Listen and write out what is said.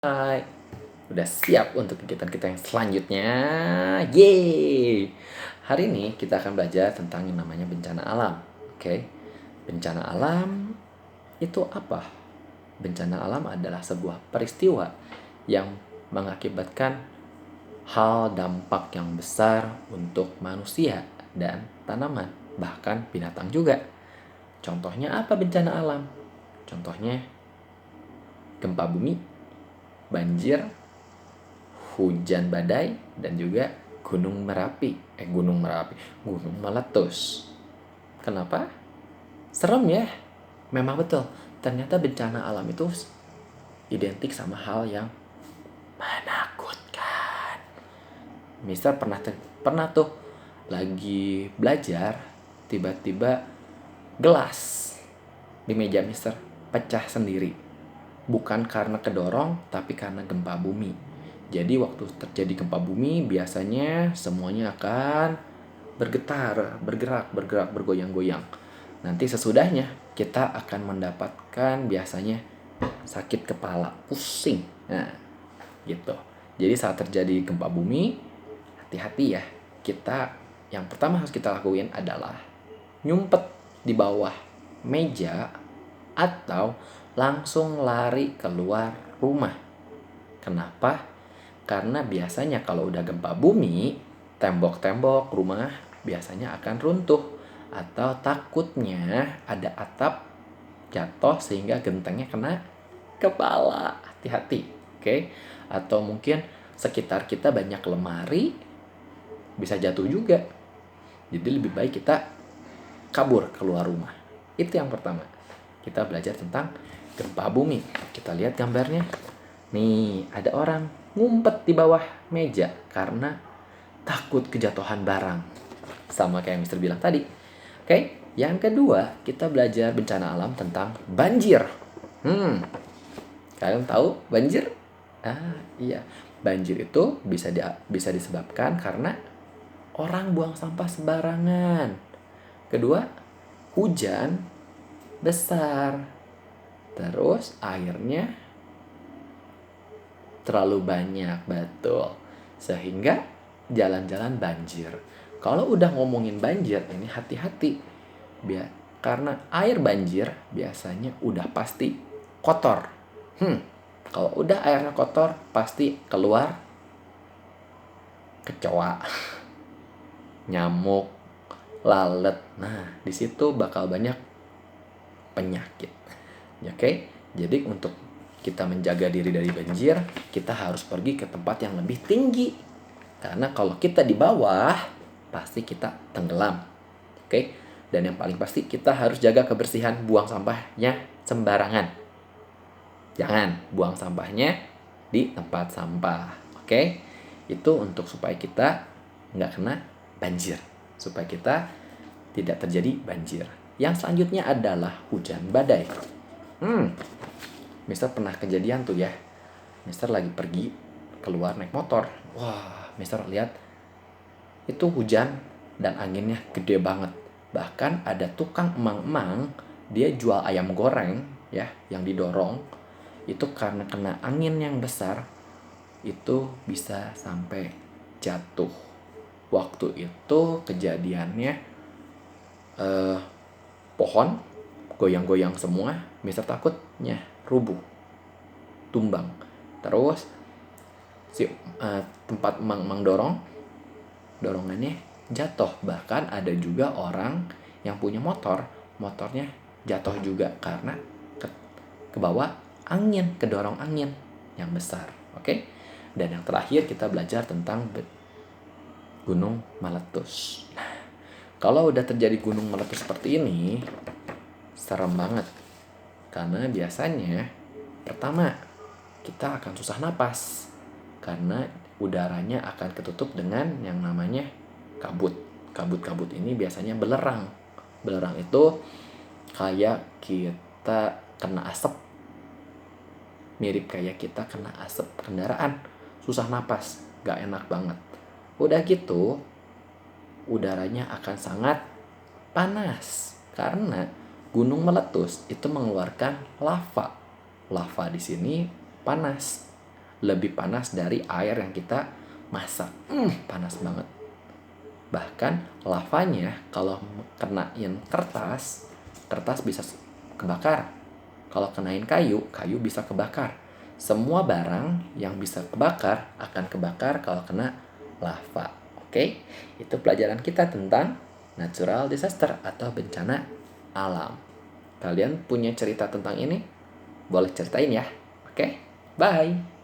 Hai, udah siap untuk kegiatan kita yang selanjutnya. Yeay! Hari ini kita akan belajar tentang yang namanya bencana alam. Oke, bencana alam itu apa? Bencana alam adalah sebuah peristiwa yang mengakibatkan hal dampak yang besar untuk manusia dan tanaman, bahkan binatang juga. Contohnya apa bencana alam? Contohnya gempa bumi, banjir, hujan badai, dan juga gunung meletus. Kenapa? Serem ya? Memang betul. Ternyata bencana alam itu identik sama hal yang menakutkan. Mister pernah tuh lagi belajar, tiba-tiba gelas di meja Mister pecah sendiri. Bukan karena kedorong, tapi karena gempa bumi. Jadi waktu terjadi gempa bumi, biasanya semuanya akan bergetar, bergerak, bergoyang-goyang. Nanti sesudahnya, kita akan mendapatkan biasanya sakit kepala, pusing. Nah, gitu. Jadi saat terjadi gempa bumi, hati-hati ya. Yang pertama harus kita lakuin adalah nyumpet di bawah meja atau langsung lari keluar rumah. Kenapa? Karena biasanya kalau udah gempa bumi, tembok-tembok rumah biasanya akan runtuh. Atau takutnya ada atap jatuh sehingga gentengnya kena kepala. Hati-hati, oke? Atau mungkin sekitar kita banyak lemari, bisa jatuh juga. Jadi lebih baik kita kabur keluar rumah. Itu yang pertama. Kita belajar tentang gempa bumi. Kita lihat gambarnya. Nih, ada orang ngumpet di bawah meja karena takut kejatuhan barang. Sama kayak yang Mister bilang tadi. Oke, yang kedua, kita belajar bencana alam tentang banjir. Kalian tahu banjir? Iya. Banjir itu bisa disebabkan karena orang buang sampah sembarangan. Kedua, hujan besar. Terus airnya terlalu banyak, betul. Sehingga jalan-jalan banjir. Kalau udah ngomongin banjir, ini hati-hati. Karena air banjir biasanya udah pasti kotor. Kalau udah airnya kotor, pasti keluar kecoa, nyamuk, lalat. Nah, di situ bakal banyak penyakit. Oke? Jadi untuk kita menjaga diri dari banjir, kita harus pergi ke tempat yang lebih tinggi. Karena kalau kita di bawah, pasti kita tenggelam. Oke? Dan yang paling pasti kita harus jaga kebersihan, buang sampahnya sembarangan. Jangan buang sampahnya di tempat sampah. Oke? Itu untuk supaya kita nggak kena banjir. Supaya kita tidak terjadi banjir. Yang selanjutnya adalah hujan badai. Mister pernah kejadian tuh ya. Mister lagi pergi keluar naik motor. Wah, Mister lihat itu hujan dan anginnya gede banget. Bahkan ada tukang emang-emang, dia jual ayam goreng ya, yang didorong. Itu karena kena angin yang besar, itu bisa sampai jatuh. Waktu itu kejadiannya pohon goyang-goyang semua. Mister takutnya rubuh, tumbang. Terus tempat emang-emang dorongannya jatuh. Bahkan ada juga orang yang punya motornya jatuh juga karena ke bawah angin, kedorong angin yang besar. Oke? Dan yang terakhir kita belajar tentang gunung meletus. Nah, kalau udah terjadi gunung meletus seperti ini, serem banget. Karena biasanya pertama, kita akan susah napas karena udaranya akan ketutup dengan yang namanya kabut. Kabut-kabut ini biasanya belerang. Belerang itu kayak kita kena asap. Mirip kayak kita kena asap kendaraan. Susah napas, gak enak banget. Udah gitu, udaranya akan sangat panas karena gunung meletus itu mengeluarkan lava. Lava di sini panas. lebih panas dari air yang kita masak. Panas banget. Bahkan lavanya kalau kenain kertas bisa kebakar. Kalau kenain kayu bisa kebakar. Semua barang yang bisa kebakar akan kebakar kalau kena lava. Oke? Itu pelajaran kita tentang natural disaster atau bencana alam. Kalian punya cerita tentang ini? Boleh ceritain ya. Oke? Bye.